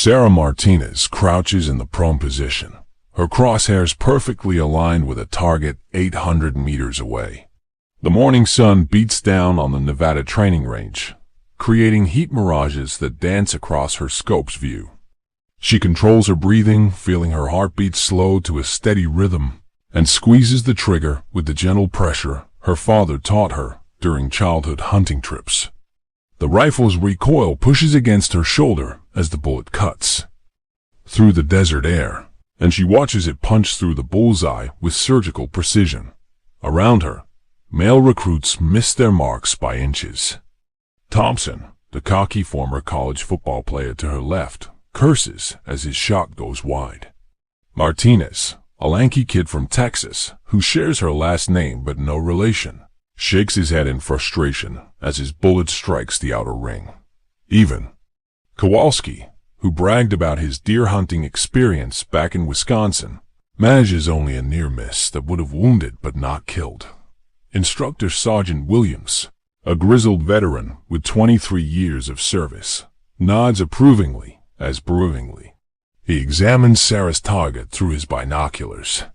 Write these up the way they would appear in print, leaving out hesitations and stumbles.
Sarah Martinez crouches in the prone position, her crosshairs perfectly aligned with a target 800 meters away. The morning sun beats down on the Nevada training range, creating heat mirages that dance across her scope's view. She controls her breathing, feeling her heartbeat slow to a steady rhythm, and squeezes the trigger with the gentle pressure her father taught her during childhood hunting trips. The rifle's recoil pushes against her shoulder as the bullet cuts through the desert air, and she watches it punch through the bullseye with surgical precision. Around her, male recruits miss their marks by inches. Thompson, the cocky former college football player to her left, curses as his shot goes wide. Martinez, a lanky kid from Texas who shares her last name but no relation, shakes his head in frustration as his bullet strikes the outer ring. Even Kowalski, who bragged about his deer hunting experience back in Wisconsin, manages only a near miss that would have wounded but not killed. Instructor Sergeant Williams, a grizzled veteran with 23 years of service, nods approvingly as broodingly. He examines Sarah's target through his binoculars.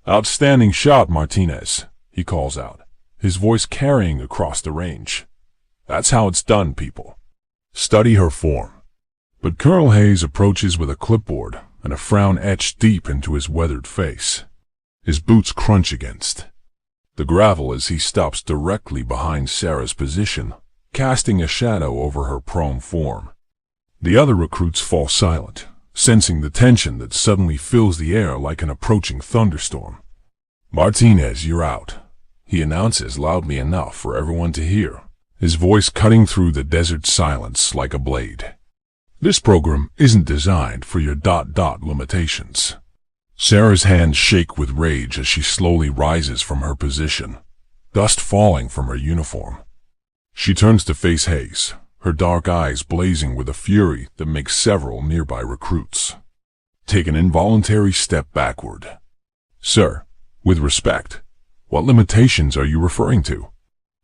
"Outstanding shot, Martinez," he calls out, his voice carrying across the range. "That's how it's done, people. Study her form." But Colonel Hayes approaches with a clipboard and a frown etched deep into his weathered face. His boots crunch against the gravel as he stops directly behind Sarah's position, casting a shadow over her prone form. The other recruits fall silent, sensing the tension that suddenly fills the air like an approaching thunderstorm. "Martinez, you're out," he announces loudly enough for everyone to hear, his voice cutting through the desert silence like a blade. "This program isn't designed for your ... limitations." Sarah's hands shake with rage as she slowly rises from her position, dust falling from her uniform. She turns to face Hayes, her dark eyes blazing with a fury that makes several nearby recruits take an involuntary step backward. "Sir, with respect, what limitations are you referring to?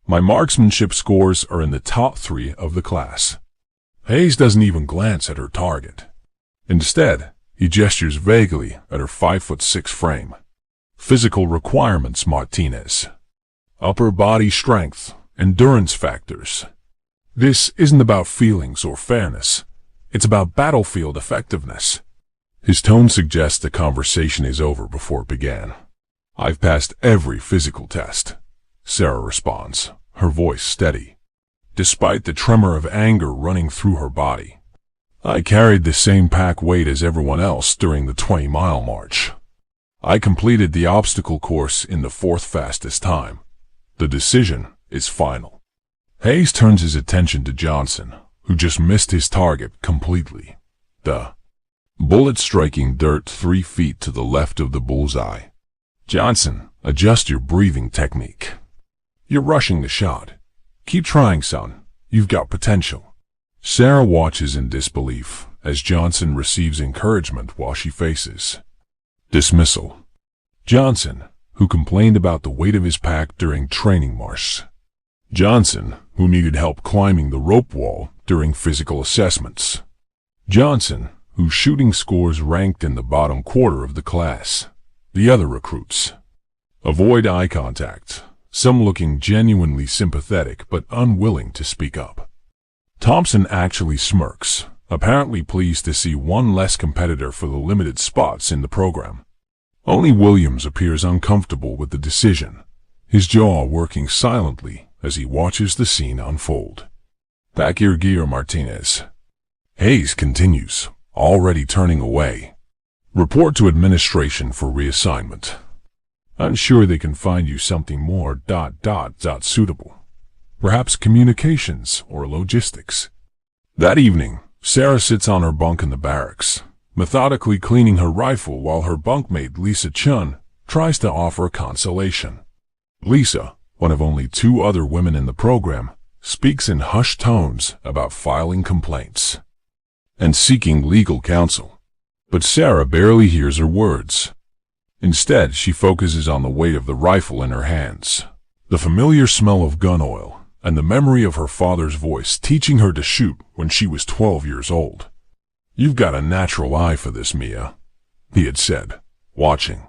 My marksmanship scores are in the top 3 of the class." Hayes doesn't even glance at her target. Instead, he gestures vaguely at her 5'6" frame. "Physical requirements, Martinez. Upper body strength, endurance factors. This isn't about feelings or fairness. It's about battlefield effectiveness." His tone suggests the conversation is over before it began. "I've passed every physical test," Sarah responds, her voice steady, despite the tremor of anger running through her body. "I carried the same pack weight as everyone else during the 20-mile march. I completed the obstacle course in the 4th fastest time. The decision is final." Hayes turns his attention to Johnson, who just missed his target completely. The bullet striking dirt 3 feet to the left of the bullseye. "Johnson, adjust your breathing technique. You're rushing the shot. Keep trying, son. You've got potential." Sarah watches in disbelief as Johnson receives encouragement while she faces dismissal. Johnson, who complained about the weight of his pack during training marches. Johnson, who needed help climbing the rope wall during physical assessments. Johnson, whose shooting scores ranked in the bottom quarter of the class. The other recruits avoid eye contact, some looking genuinely sympathetic but unwilling to speak up. Thompson actually smirks, apparently pleased to see one less competitor for the limited spots in the program. Only Williams appears uncomfortable with the decision, his jaw working silently as he watches the scene unfold. "Pack your gear, Martinez." Hayes continues, already turning away. "Report to administration for reassignment. I'm sure they can find you something more ... suitable. Perhaps communications or logistics." That evening, Sarah sits on her bunk in the barracks, methodically cleaning her rifle while her bunkmate Lisa Chun tries to offer consolation. Lisa, one of only 2 other women in the program, speaks in hushed tones about filing complaints and seeking legal counsel. But Sarah barely hears her words. Instead, she focuses on the weight of the rifle in her hands, the familiar smell of gun oil, and the memory of her father's voice teaching her to shoot when she was 12 years old. "You've got a natural eye for this, Mia," he had said, watching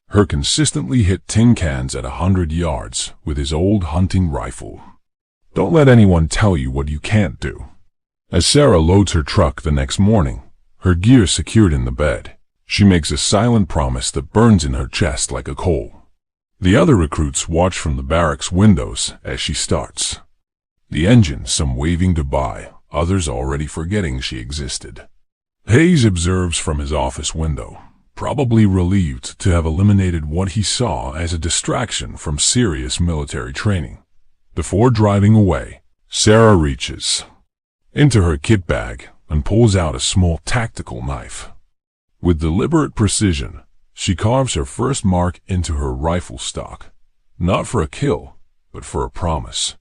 her consistently hit tin cans at 100 yards with his old hunting rifle. "Don't let anyone tell you what you can't do." As Sarah loads her truck the next morning, her gear secured in the bed, she makes a silent promise that burns in her chest like a coal. The other recruits watch from the barracks windows as she starts. The engine, some waving goodbye, others already forgetting she existed. Hayes observes from his office window, probably relieved to have eliminated what he saw as a distraction from serious military training. Before driving away, Sarah reaches into her kit bag and pulls out a small tactical knife. With deliberate precision, she carves her first mark into her rifle stock, not for a kill, but for a promise.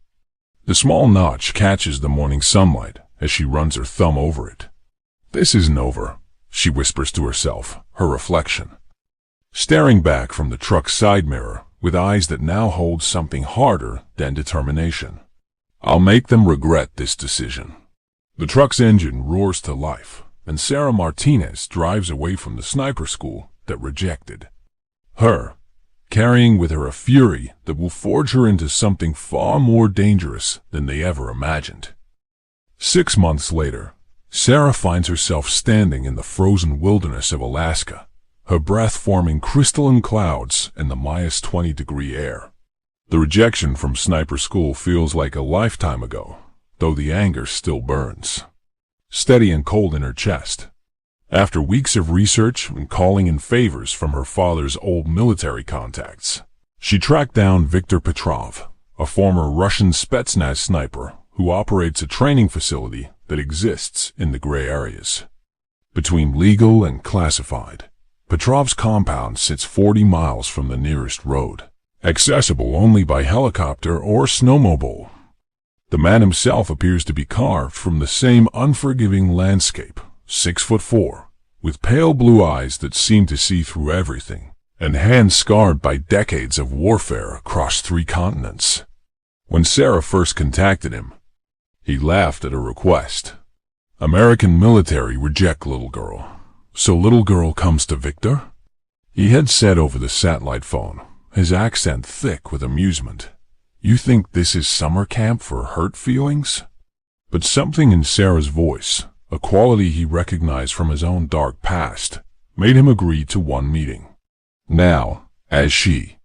The small notch catches the morning sunlight as she runs her thumb over it. "This isn't over," she whispers to herself, her reflection, staring back from the truck's side mirror with eyes that now hold something harder than determination. "I'll make them regret this decision." The truck's engine roars to life, and Sarah Martinez drives away from the sniper school that rejected her, carrying with her a fury that will forge her into something far more dangerous than they ever imagined. 6 months later, Sarah finds herself standing in the frozen wilderness of Alaska, her breath forming crystalline clouds in the -20-degree air. The rejection from sniper school feels like a lifetime ago, though the anger still burns, steady and cold in her chest. After weeks of research and calling in favors from her father's old military contacts, she tracked down Viktor Petrov, a former Russian Spetsnaz sniper who operates a training facility that exists in the gray areas between legal and classified. Petrov's compound sits 40 miles from the nearest road, accessible only by helicopter or snowmobile. The man himself appears to be carved from the same unforgiving landscape, 6'4", with pale blue eyes that seem to see through everything, and hands scarred by decades of warfare across 3 continents. When Sarah first contacted him, he laughed at her request. "American military reject little girl, so little girl comes to Victor?" he had said over the satellite phone, his accent thick with amusement. "You think this is summer camp for hurt feelings?" But something in Sarah's voice, a quality he recognized from his own dark past, made him agree to one meeting. Now, as she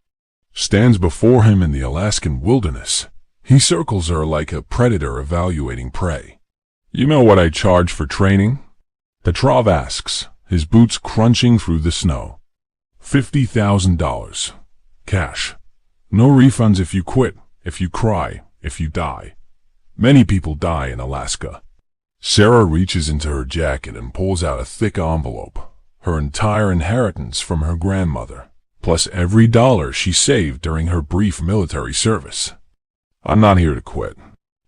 stands before him in the Alaskan wilderness, he circles her like a predator evaluating prey. "You know what I charge for training?" Petrov asks, his boots crunching through the snow. $50,000. Cash. No refunds if you quit, if you cry, if you die. Many people die in Alaska. Sarah reaches into her jacket and pulls out a thick envelope, her entire inheritance from her grandmother, plus every dollar she saved during her brief military service. "I'm not here to quit."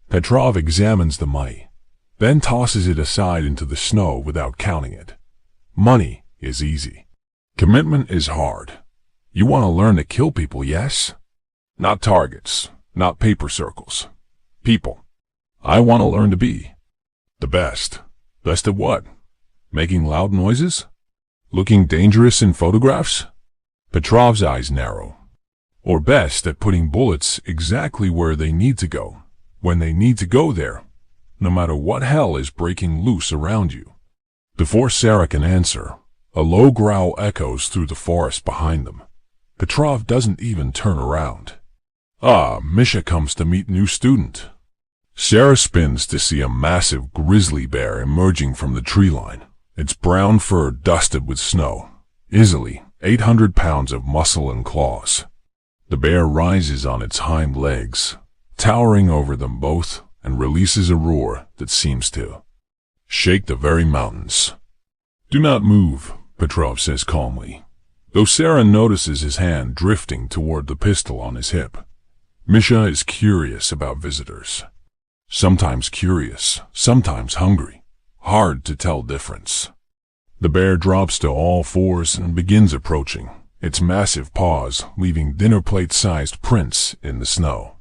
Petrov examines the money, then tosses it aside into the snow without counting it. Money is easy. Commitment is hard. You want to learn to kill people, yes? Not targets, not paper circles. People. I want to learn to be the best. Best at what? Making loud noises? Looking dangerous in photographs? Petrov's eyes narrow. Or best at putting bullets exactly where they need to go, when they need to go there, no matter what hell is breaking loose around you. Before Sarah can answer, a low growl echoes through the forest behind them. Petrov doesn't even turn around. Misha comes to meet new student. Sarah spins to see a massive grizzly bear emerging from the tree line, its brown fur dusted with snow, easily 800 pounds of muscle and claws. The bear rises on its hind legs, towering over them both, and releases a roar that seems to shake the very mountains. "Do not move," Petrov says calmly, though Sarah notices his hand drifting toward the pistol on his hip. Misha is curious about visitors. Sometimes curious, sometimes hungry. Hard to tell difference. The bear drops to all fours and begins approaching, its massive paws leaving dinner plate-sized prints in the snow.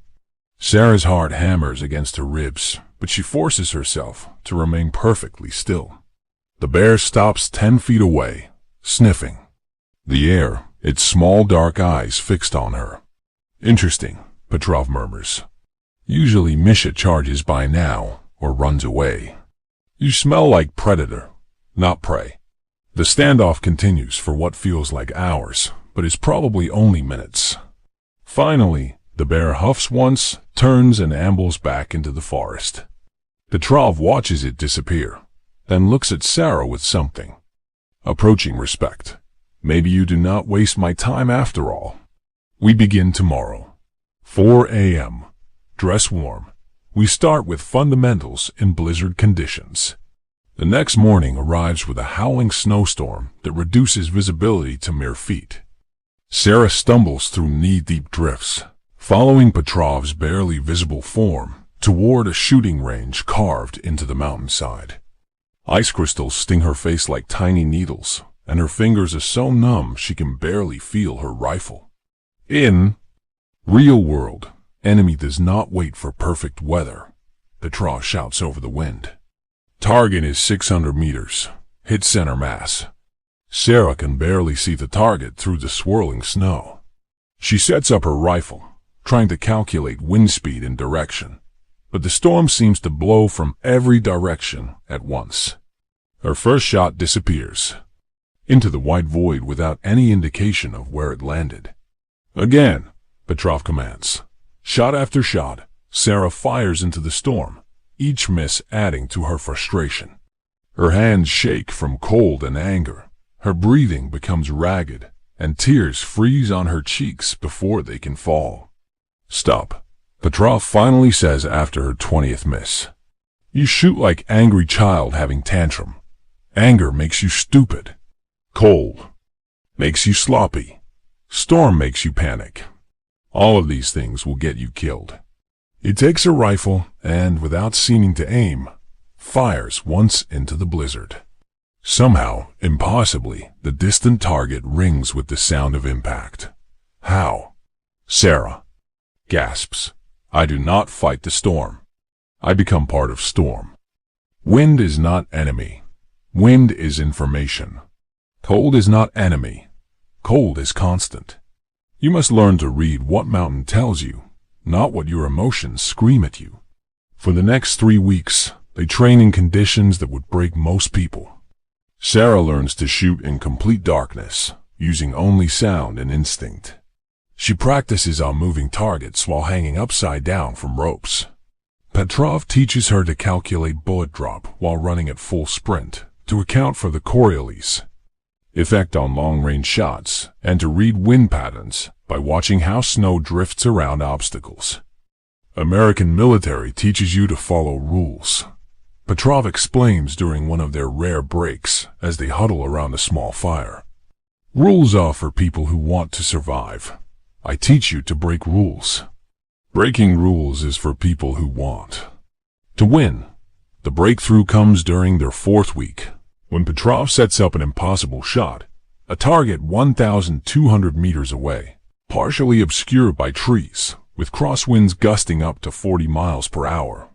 Sarah's heart hammers against her ribs, but she forces herself to remain perfectly still. The bear stops 10 feet away, sniffing the air, its small dark eyes fixed on her. Interesting, Petrov murmurs. Usually Misha charges by now or runs away. You smell like predator, not prey. The standoff continues for what feels like hours, but is probably only minutes. Finally, the bear huffs once, turns and ambles back into the forest. Petrov watches it disappear, then looks at Sarah with something approaching respect. Maybe you do not waste my time after all. We begin tomorrow. 4 a.m. Dress warm. We start with fundamentals in blizzard conditions. The next morning arrives with a howling snowstorm that reduces visibility to mere feet. Sarah stumbles through knee-deep drifts, following Petrov's barely visible form toward a shooting range carved into the mountainside. Ice crystals sting her face like tiny needles, and her fingers are so numb she can barely feel her rifle. In real world, enemy does not wait for perfect weather. Petrov shouts over the wind. Target is 600 meters. Hit center mass. Sarah can barely see the target through the swirling snow. She sets up her rifle, trying to calculate wind speed and direction, but the storm seems to blow from every direction at once. Her first shot disappears into the white void without any indication of where it landed. Again, Petrov commands. Shot after shot, Sarah fires into the storm, each miss adding to her frustration. Her hands shake from cold and anger. Her breathing becomes ragged, and tears freeze on her cheeks before they can fall. Stop, Petrov finally says after her 20th miss. You shoot like angry child having tantrum. Anger makes you stupid. Cold makes you sloppy. Storm makes you panic. All of these things will get you killed. He takes a rifle and, without seeming to aim, fires once into the blizzard. Somehow, impossibly, the distant target rings with the sound of impact. How? Sarah gasps. I do not fight the storm. I become part of storm. Wind is not enemy. Wind is information. Cold is not enemy. Cold is constant. You must learn to read what mountain tells you, not what your emotions scream at you. For the next 3 weeks, they train in conditions that would break most people. Sarah learns to shoot in complete darkness, using only sound and instinct. She practices on moving targets while hanging upside down from ropes. Petrov teaches her to calculate bullet drop while running at full sprint, to account for the Coriolis effect on long-range shots, and to read wind patterns by watching how snow drifts around obstacles. American military teaches you to follow rules. Petrov explains during one of their rare breaks as they huddle around a small fire. Rules are for people who want to survive. I teach you to break rules. Breaking rules is for people who want to win. The breakthrough comes during their 4th week, when Petrov sets up an impossible shot, a target 1,200 meters away, partially obscured by trees, with crosswinds gusting up to 40 miles per hour.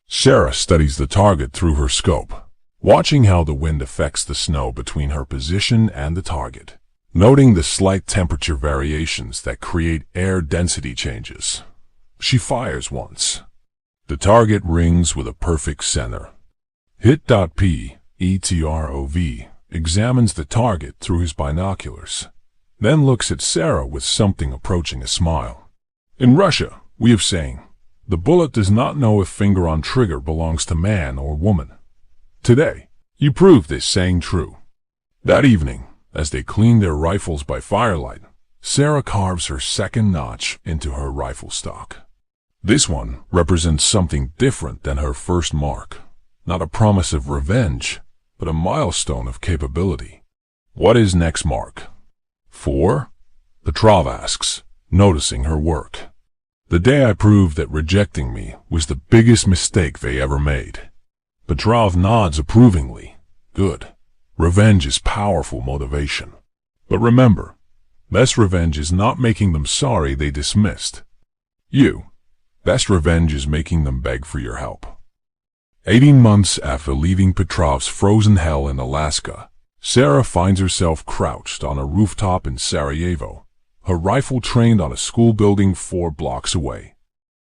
Sarah studies the target through her scope, watching how the wind affects the snow between her position and the target, noting the slight temperature variations that create air density changes. She fires once. The target rings with a perfect center. Hit.P. Petrov examines the target through his binoculars, then looks at Sarah with something approaching a smile. In Russia, we have saying, the bullet does not know if finger on trigger belongs to man or woman. Today, you prove this saying true. That evening, as they clean their rifles by firelight, Sarah carves her second notch into her rifle stock. This one represents something different than her first mark, not a promise of revenge, but a milestone of capability. What is next mark? 4? Petrov asks, noticing her work. The day I proved that rejecting me was the biggest mistake they ever made. Petrov nods approvingly. Good. Revenge is powerful motivation. But remember, best revenge is not making them sorry they dismissed you. Best revenge is making them beg for your help. 18 months after leaving Petrov's frozen hell in Alaska, Sarah finds herself crouched on a rooftop in Sarajevo, her rifle trained on a school building 4 blocks away.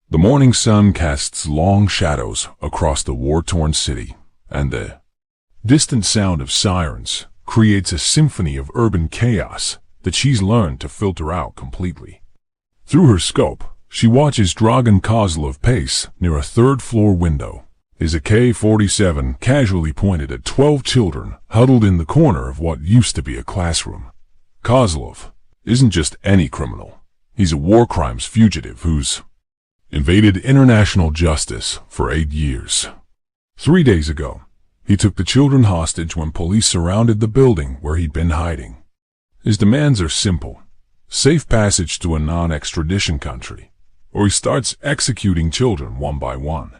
The morning sun casts long shadows across the war-torn city, and the distant sound of sirens creates a symphony of urban chaos that she's learned to filter out completely. Through her scope, she watches Dragan Kozlov pace near a 3rd-floor window, his AK-47 casually pointed at 12 children huddled in the corner of what used to be a classroom. Kozlov isn't just any criminal. He's a war crimes fugitive who's evaded international justice for 8 years. 3 days ago, he took the children hostage when police surrounded the building where he'd been hiding. His demands are simple: safe passage to a non-extradition country, or he starts executing children one by one.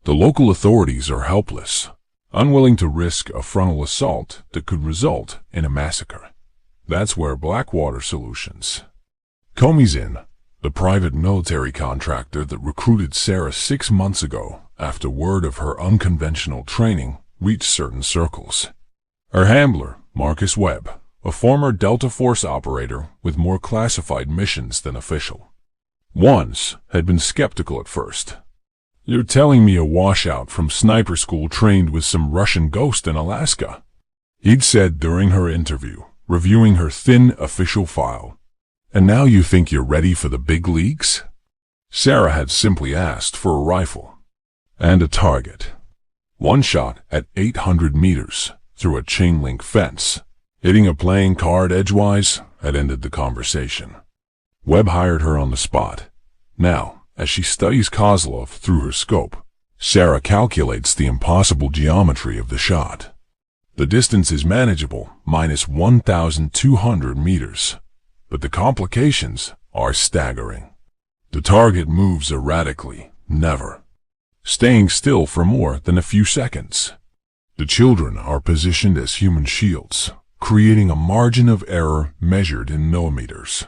The local authorities are helpless, unwilling to risk a frontal assault that could result in a massacre. That's where Blackwater Solutions comes in, the private military contractor that recruited Sarah 6 months ago after word of her unconventional training reached certain circles. Her handler, Marcus Webb, a former Delta Force operator with more classified missions than official, once had been skeptical at first. "You're telling me a washout from sniper school trained with some Russian ghost in Alaska?" he'd said during her interview, reviewing her thin official file. "And now you think you're ready for the big leagues?" Sarah had simply asked for a rifle and a target. One shot at 800 meters through a chain-link fence, hitting a playing card edgewise, had ended the conversation. Webb hired her on the spot. Now, as she studies Kozlov through her scope, Sarah calculates the impossible geometry of the shot. The distance is manageable, minus 1,200 meters, but the complications are staggering. The target moves erratically, never staying still for more than a few seconds. The children are positioned as human shields, creating a margin of error measured in millimeters.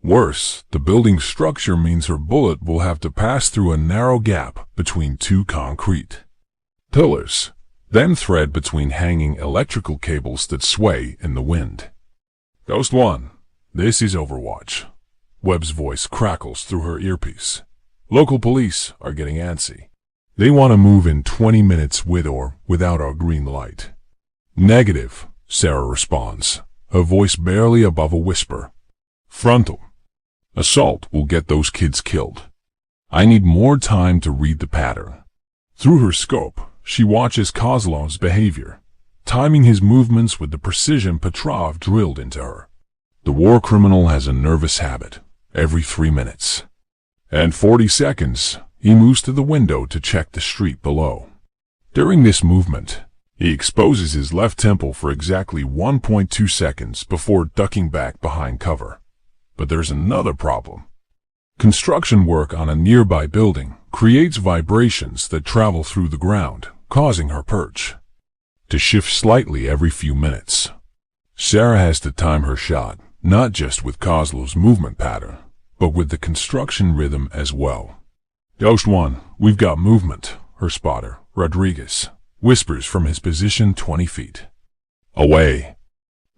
Worse, the building's structure means her bullet will have to pass through a narrow gap between 2 concrete pillars, then thread between hanging electrical cables that sway in the wind. "Ghost One, this is Overwatch." Webb's voice crackles through her earpiece. "Local police are getting antsy. They want to move in 20 minutes with or without our green light." "Negative," Sarah responds, her voice barely above a whisper. "Frontal assault will get those kids killed. I need more time to read the pattern." Through her scope, she watches Kozlov's behavior, timing his movements with the precision Petrov drilled into her. The war criminal has a nervous habit. Every 3 minutes and 40 seconds, he moves to the window to check the street below. During this movement, he exposes his left temple for exactly 1.2 seconds before ducking back behind cover. But there's another problem. Construction work on a nearby building creates vibrations that travel through the ground, causing her perch to shift slightly every few minutes. Sarah has to time her shot, not just with Kozlov's movement pattern, but with the construction rhythm as well. "Ghost One, we've got movement," her spotter, Rodriguez, whispers from his position 20 feet away.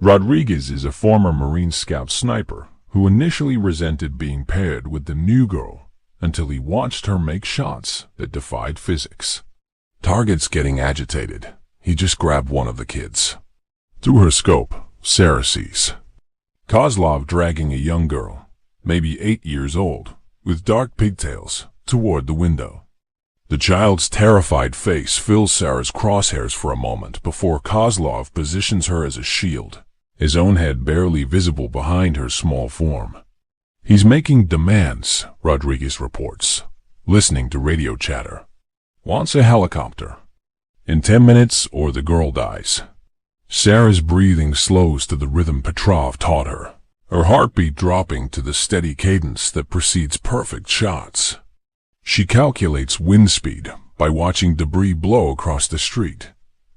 Rodriguez is a former Marine Scout sniper who initially resented being paired with the new girl until he watched her make shots that defied physics. Target's getting agitated. He just grabbed one of the kids. Through her scope, Sarah sees Kozlov dragging a young girl, maybe 8 years old, with dark pigtails, toward the window. The child's terrified face fills Sarah's crosshairs for a moment before Kozlov positions her as a shield, his own head barely visible behind her small form. "He's making demands," Rodriguez reports, listening to radio chatter. "Wants a helicopter. In 10 minutes or the girl dies." Sarah's breathing slows to the rhythm Petrov taught her, her heartbeat dropping to the steady cadence that precedes perfect shots. She calculates wind speed by watching debris blow across the street,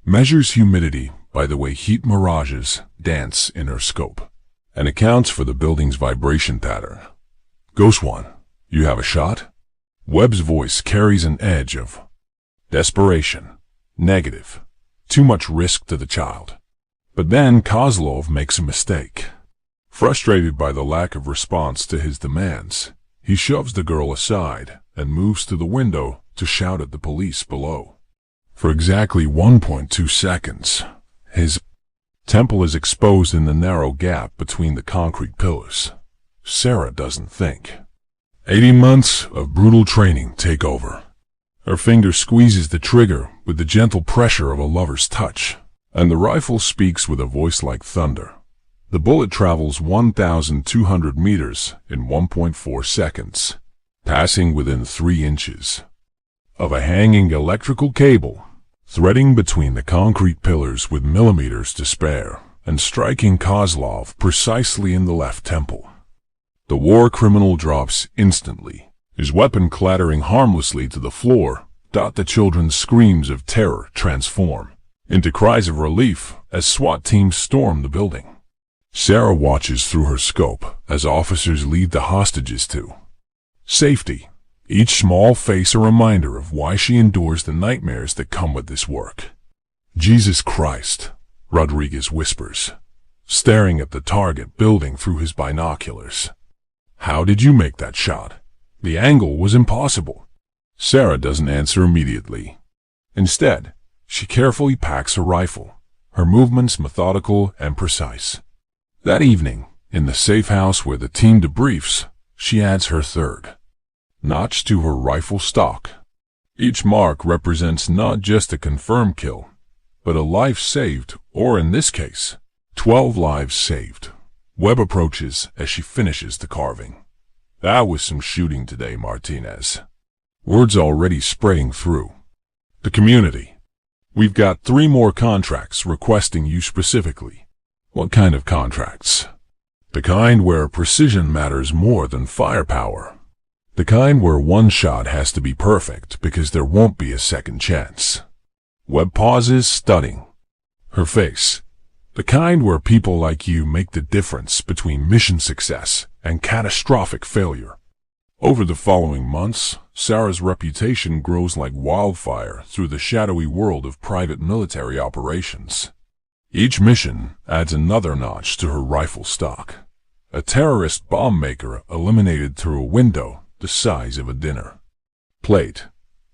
measures humidity by the way heat mirages dance in her scope, and accounts for the building's vibration pattern. "Ghost One, you have a shot?" Webb's voice carries an edge of desperation. Negative. Too much risk to the child. But then Kozlov makes a mistake. Frustrated by the lack of response to his demands, he shoves the girl aside and moves to the window to shout at the police below. For exactly 1.2 seconds, his temple is exposed in the narrow gap between the concrete pillars. Sarah doesn't think. 80 months of brutal training take over. Her finger squeezes the trigger with the gentle pressure of a lover's touch, and the rifle speaks with a voice like thunder. The bullet travels 1,200 meters in 1.4 seconds, passing within 3 inches of a hanging electrical cable, threading between the concrete pillars with millimeters to spare, and striking Kozlov precisely in the left temple. The war criminal drops instantly, his weapon clattering harmlessly to the floor. The children's screams of terror transform into cries of relief as SWAT teams storm the building. Sarah watches through her scope as officers lead the hostages to safety, each small face a reminder of why she endures the nightmares that come with this work. Jesus Christ, Rodriguez whispers, staring at the target building through his binoculars. How did you make that shot? The angle was impossible. Sarah doesn't answer immediately. Instead, she carefully packs her rifle, her movements methodical and precise. That evening, in the safe house where the team debriefs, she adds her third notch to her rifle stock. Each mark represents not just a confirmed kill, but a life saved, or in this case, 12 lives saved. Webb approaches as she finishes the carving. That was some shooting today, Martinez. Word's already spreading through the community. We've got 3 more contracts requesting you specifically. What kind of contracts? The kind where precision matters more than firepower. The kind where one shot has to be perfect because there won't be a second chance. Webb pauses, studying her face. The kind where people like you make the difference between mission success and catastrophic failure. Over the following months, Sarah's reputation grows like wildfire through the shadowy world of private military operations. Each mission adds another notch to her rifle stock. A terrorist bomb maker eliminated through a window the size of a dinner plate.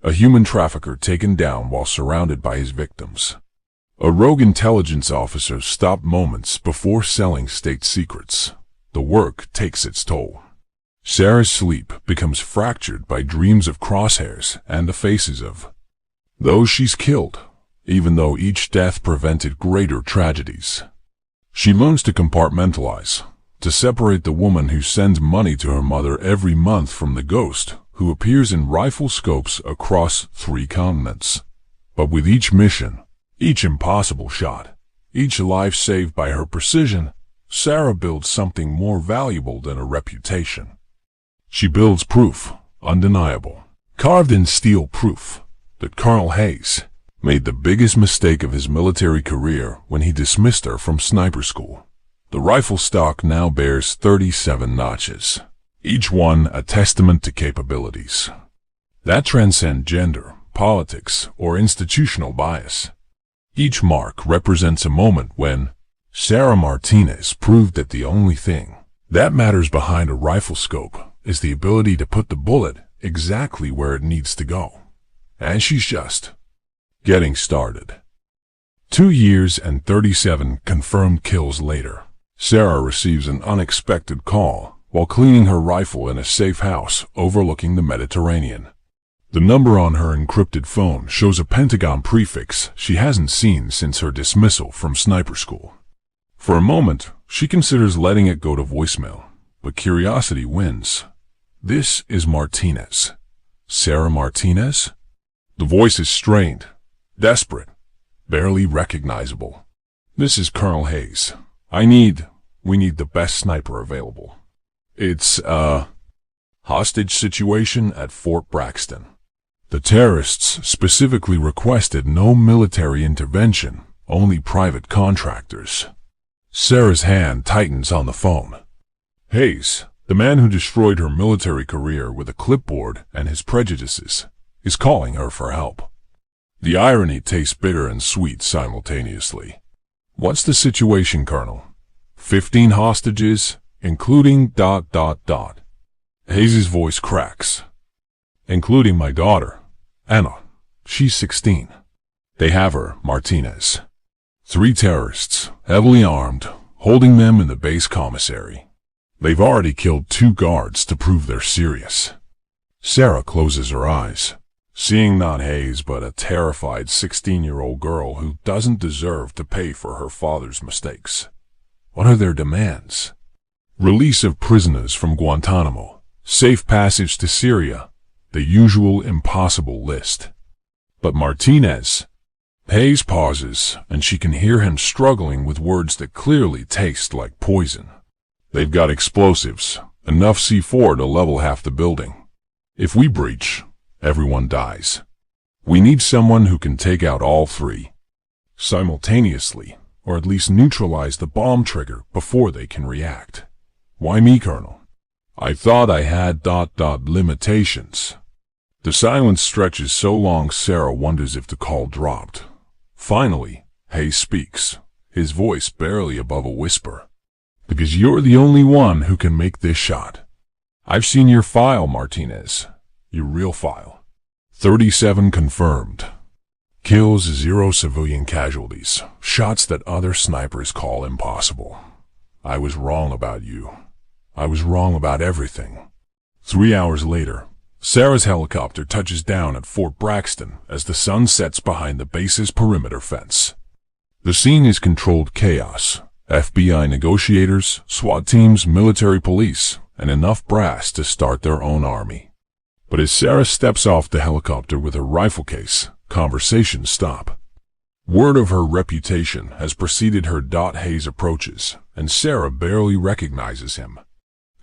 A human trafficker taken down while surrounded by his victims. A rogue intelligence officer stopped moments before selling state secrets. The work takes its toll. Sarah's sleep becomes fractured by dreams of crosshairs and the faces of those she's killed, even though each death prevented greater tragedies. She learns to compartmentalize, to separate the woman who sends money to her mother every month from the ghost who appears in rifle scopes across 3 continents. But with each mission, each impossible shot, each life saved by her precision, Sarah builds something more valuable than a reputation. She builds proof, undeniable, carved in steel proof, that Colonel Hayes made the biggest mistake of his military career when he dismissed her from sniper school. The rifle stock now bears 37 notches, each one a testament to capabilities that transcend gender, politics, or institutional bias. Each mark represents a moment when Sarah Martinez proved that the only thing that matters behind a rifle scope is the ability to put the bullet exactly where it needs to go. And she's just getting started. 2 years and 37 confirmed kills later, Sarah receives an unexpected call while cleaning her rifle in a safe house overlooking the Mediterranean. The number on her encrypted phone shows a Pentagon prefix she hasn't seen since her dismissal from sniper school. For a moment, she considers letting it go to voicemail, but curiosity wins. This is Martinez. Sarah Martinez? The voice is strained, desperate, barely recognizable. This is Colonel Hayes. We need the best sniper available. It's a hostage situation at Fort Braxton. The terrorists specifically requested no military intervention, only private contractors. Sarah's hand tightens on the phone. Hayes, the man who destroyed her military career with a clipboard and his prejudices, is calling her for help. The irony tastes bitter and sweet simultaneously. What's the situation, Colonel? 15 hostages, including ... Hayes' voice cracks. Including my daughter, Anna. She's 16. They have her, Martinez. 3 terrorists, heavily armed, holding them in the base commissary. They've already killed 2 guards to prove they're serious. Sarah closes her eyes, seeing not Hayes but a terrified 16-year-old girl who doesn't deserve to pay for her father's mistakes. What are their demands? Release of prisoners from Guantanamo, safe passage to Syria, the usual impossible list. But Martinez... Hayes pauses, and she can hear him struggling with words that clearly taste like poison. They've got explosives, enough C4 to level half the building. If we breach, everyone dies. We need someone who can take out all 3 simultaneously, or at least neutralize the bomb trigger before they can react. Why me, Colonel? I thought I had ... limitations. The silence stretches so long Sarah wonders if the call dropped. Finally, Hayes speaks, his voice barely above a whisper. Because you're the only one who can make this shot. I've seen your file, Martinez. Your real file. 37 confirmed. Kills, 0 civilian casualties. Shots that other snipers call impossible. I was wrong about you. I was wrong about everything. 3 hours later, Sarah's helicopter touches down at Fort Braxton as the sun sets behind the base's perimeter fence. The scene is controlled chaos. FBI negotiators, SWAT teams, military police, and enough brass to start their own army. But as Sarah steps off the helicopter with her rifle case, conversations stop. Word of her reputation has preceded her. Hayes approaches, and Sarah barely recognizes him.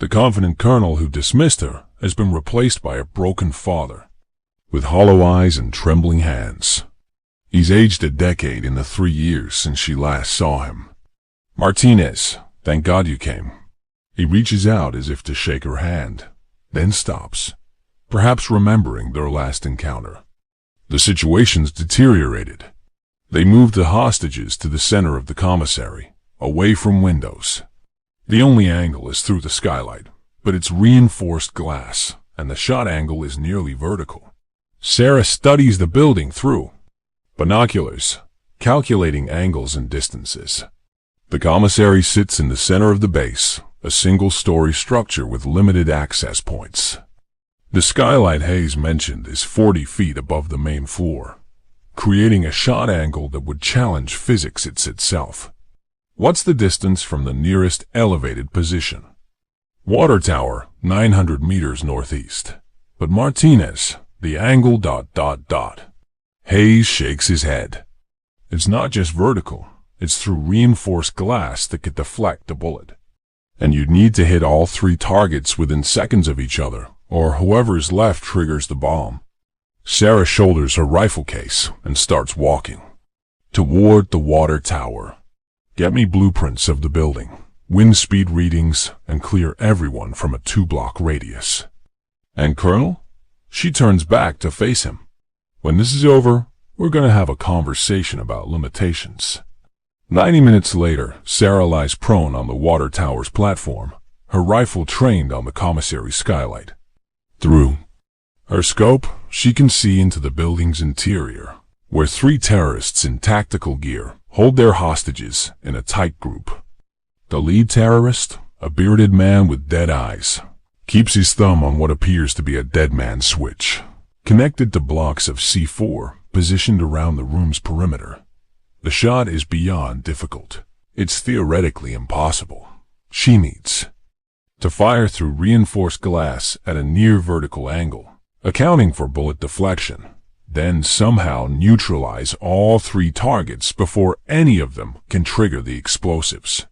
The confident colonel who dismissed her has been replaced by a broken father, with hollow eyes and trembling hands. He's aged a decade in the 3 years since she last saw him. Martinez, thank God you came. He reaches out as if to shake her hand, then stops, perhaps remembering their last encounter. The situation's deteriorated. They moved the hostages to the center of the commissary, away from windows. The only angle is through the skylight, but it's reinforced glass, and the shot angle is nearly vertical. Sarah studies the building through binoculars, calculating angles and distances. The commissary sits in the center of the base, a single-story structure with limited access points. The skylight Hayes mentioned is 40 feet above the main floor, creating a shot angle that would challenge physics itself. What's the distance from the nearest elevated position? Water tower, 900 meters northeast. But Martinez, the angle ... Hayes shakes his head. It's not just vertical, it's through reinforced glass that could deflect a bullet. And you'd need to hit all 3 targets within seconds of each other, or whoever's left triggers the bomb. Sarah shoulders her rifle case and starts walking toward the water tower. Get me blueprints of the building, wind speed readings, and clear everyone from a 2-block radius. And Colonel? She turns back to face him. When this is over, we're going to have a conversation about limitations. 90 minutes later, Sarah lies prone on the water tower's platform, her rifle trained on the commissary skylight. Through her scope, she can see into the building's interior, where 3 terrorists in tactical gear hold their hostages in a tight group. The lead terrorist, a bearded man with dead eyes, keeps his thumb on what appears to be a dead man's switch, connected to blocks of C4 positioned around the room's perimeter. The shot is beyond difficult. It's theoretically impossible. She needs to fire through reinforced glass at a near vertical angle, accounting for bullet deflection, then somehow neutralize all 3 targets before any of them can trigger the explosives.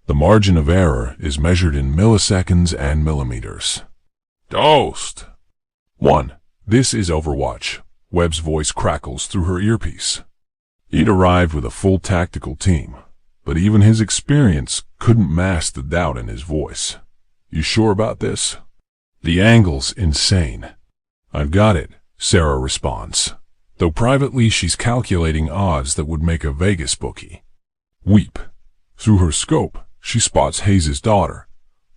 The margin of error is measured in milliseconds and millimeters. Toast! 1. This is Overwatch. Webb's voice crackles through her earpiece. He'd arrived with a full tactical team, but even his experience couldn't mask the doubt in his voice. You sure about this? The angle's insane. I've got it, Sarah responds. though privately she's calculating odds that would make a Vegas bookie weep. Through her scope, she spots Hayes' daughter,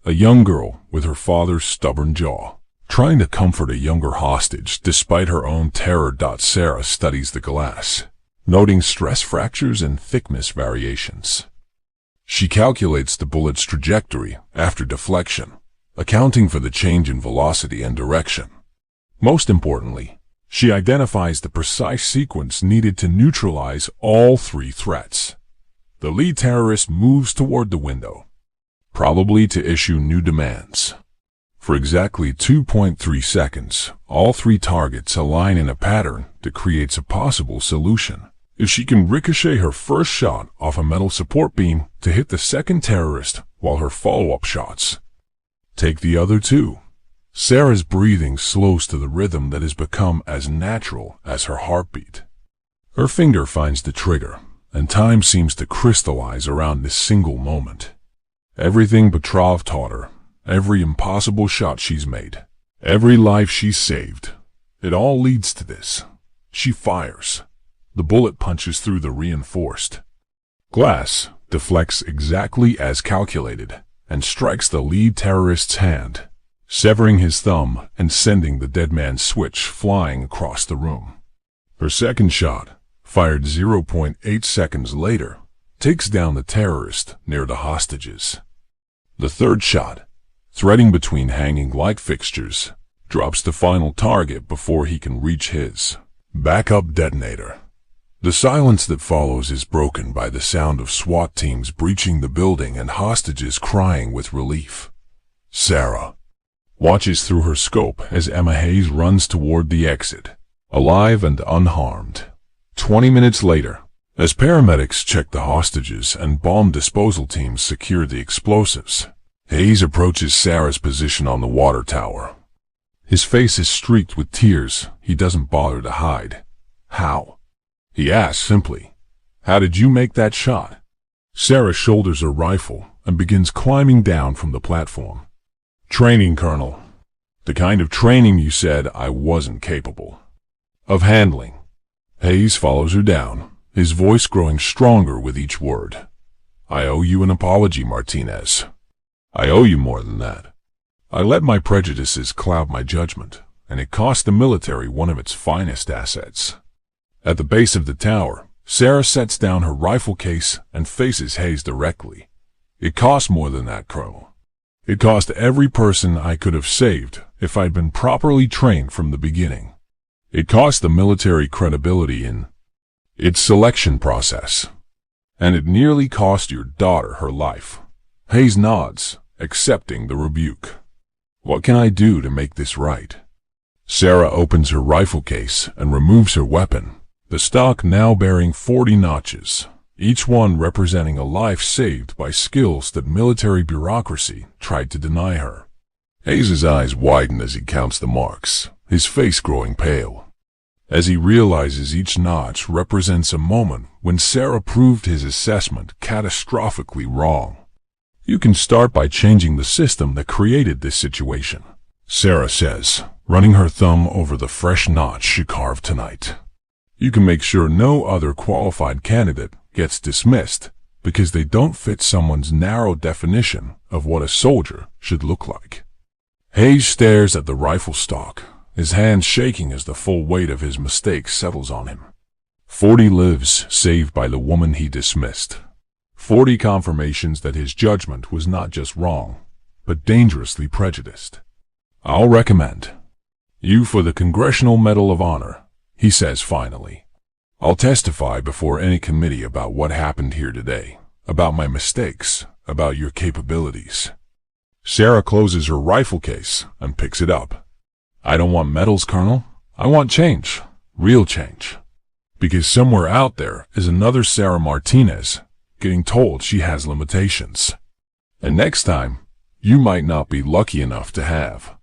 a young girl with her father's stubborn jaw, trying to comfort a younger hostage despite her own terror. Sarah studies the glass, noting stress fractures and thickness variations. She calculates the bullet's trajectory after deflection, accounting for the change in velocity and direction. Most importantly, she identifies the precise sequence needed to neutralize all three threats. The lead terrorist moves toward the window, probably to issue new demands. For exactly 2.3 seconds, all three targets align in a pattern that creates a possible solution. If she can ricochet her first shot off a metal support beam to hit the second terrorist while her follow-up shots take the other two. Sarah's breathing slows to the rhythm that has become as natural as her heartbeat. Her finger finds the trigger, and time seems to crystallize around this single moment. Everything Petrov taught her, every impossible shot she's made, every life she's saved, it all leads to this. She fires. The bullet punches through the reinforced glass, deflects exactly as calculated, and strikes the lead terrorist's hand, severing his thumb and sending the dead man's switch flying across the room. Her second shot, fired 0.8 seconds later, takes down the terrorist near the hostages. The third shot, threading between hanging light fixtures, drops the final target before he can reach his backup detonator. The silence that follows is broken by the sound of SWAT teams breaching the building and hostages crying with relief. Sarah watches through her scope as Emma Hayes runs toward the exit, alive and unharmed. 20 minutes later, as paramedics check the hostages and bomb disposal teams secure the explosives, Hayes approaches Sarah's position on the water tower. His face is streaked with tears he doesn't bother to hide. How? He asks simply, "How did you make that shot?" Sarah shoulders her rifle and begins climbing down from the platform. "Training, Colonel. The kind of training you said I wasn't capable of handling." Hayes follows her down, his voice growing stronger with each word. "I owe you an apology, Martinez. I owe you more than that. I let my prejudices cloud my judgment, and it cost the military one of its finest assets." At the base of the tower, Sarah sets down her rifle case and faces Hayes directly. "It cost more than that, Colonel. It cost every person I could have saved if I'd been properly trained from the beginning. It cost the military credibility in its selection process. And it nearly cost your daughter her life." Hayes nods, accepting the rebuke. "What can I do to make this right?" Sarah opens her rifle case and removes her weapon, the stock now bearing 40 notches, each one representing a life saved by skills that military bureaucracy tried to deny her. Hayes' eyes widen as he counts the marks, his face growing pale, as he realizes each notch represents a moment when Sarah proved his assessment catastrophically wrong. "You can start by changing the system that created this situation," Sarah says, running her thumb over the fresh notch she carved tonight. "You can make sure no other qualified candidate gets dismissed because they don't fit someone's narrow definition of what a soldier should look like." Hayes stares at the rifle stock, his hands shaking as the full weight of his mistake settles on him. 40 lives saved by the woman he dismissed. 40 confirmations that his judgment was not just wrong, but dangerously prejudiced. "I'll recommend you for the Congressional Medal of Honor," he says finally. "I'll testify before any committee about what happened here today, about my mistakes, about your capabilities." Sarah closes her rifle case and picks it up. "I don't want medals, Colonel. I want change, real change. Because somewhere out there is another Sarah Martinez getting told she has limitations. And next time, you might not be lucky enough to have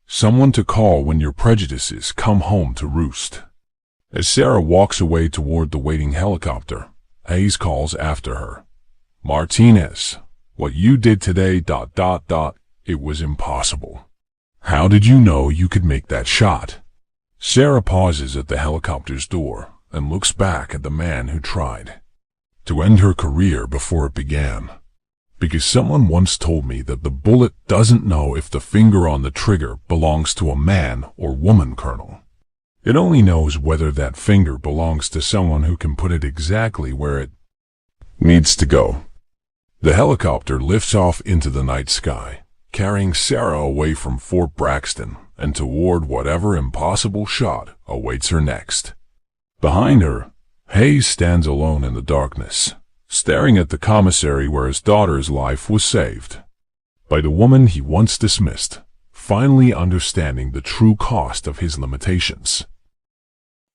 someone to call when your prejudices come home to roost." As Sarah walks away toward the waiting helicopter, Hayes calls after her, "Martinez, what you did today... It was impossible. How did you know you could make that shot?" Sarah pauses at the helicopter's door and looks back at the man who tried to end her career before it began. Because someone once told me that the bullet doesn't know if the finger on the trigger belongs to a man or woman, Colonel. It only knows whether that finger belongs to someone who can put it exactly where it needs to go. The helicopter lifts off into the night sky, carrying Sarah away from Fort Braxton and toward whatever impossible shot awaits her next. Behind her, Hayes stands alone in the darkness, staring at the commissary where his daughter's life was saved by the woman he once dismissed, finally understanding the true cost of his limitations.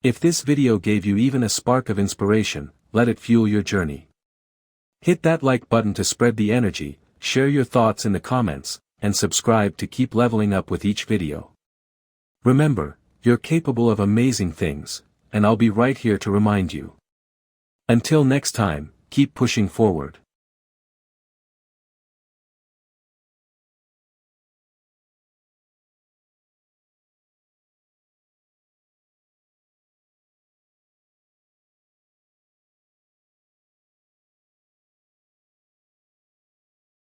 If this video gave you even a spark of inspiration, let it fuel your journey. Hit that like button to spread the energy, share your thoughts in the comments, and subscribe to keep leveling up with each video. Remember, you're capable of amazing things, and I'll be right here to remind you. Until next time, keep pushing forward.